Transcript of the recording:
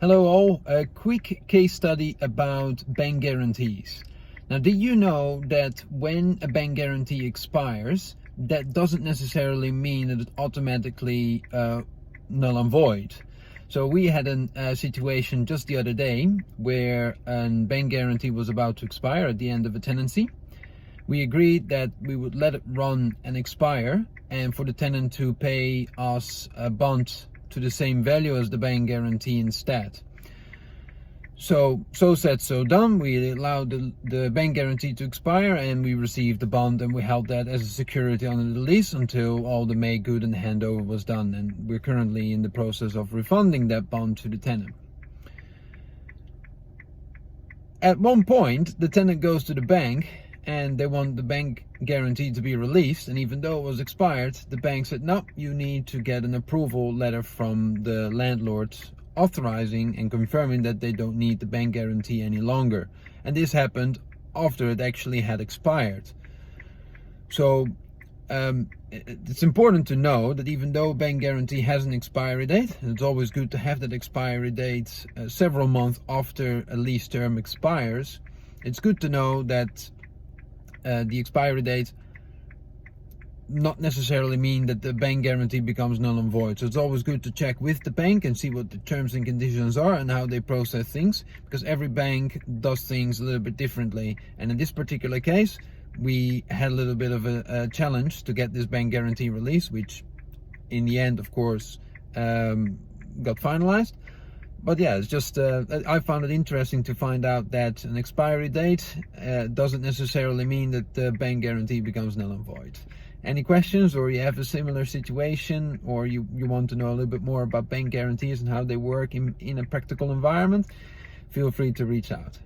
Hello all, a quick case study about bank guarantees. Now, did you know that when a bank guarantee expires, that doesn't necessarily mean that it automatically null and void? So we had a situation just the other day where a bank guarantee was about to expire at the end of a tenancy. We agreed that we would let it run and expire, and for the tenant to pay us a bond to the same value as the bank guarantee instead. So said, so done. We allowed the bank guarantee to expire, and we received the bond, and we held that as a security under the lease until all the make good and handover was done. And we're currently in the process of refunding that bond to the tenant. At one point, the tenant goes to the bank and they want the bank guarantee to be released, and even though it was expired, the bank said, no, you need to get an approval letter from the landlord authorizing and confirming that they don't need the bank guarantee any longer. And this happened after it actually had expired. So it's important to know that even though bank guarantee has an expiry date, and it's always good to have that expiry date several months after a lease term expires, it's good to know that the expiry date not necessarily mean that the bank guarantee becomes null and void. So it's always good to check with the bank and see what the terms and conditions are and how they process things, because every bank does things a little bit differently. And in this particular case, we had a little bit of a challenge to get this bank guarantee released, which in the end, of course, got finalized. But yeah, it's just I found it interesting to find out that an expiry date doesn't necessarily mean that the bank guarantee becomes null and void. Any questions, or you have a similar situation, or you want to know a little bit more about bank guarantees and how they work in a practical environment, feel free to reach out.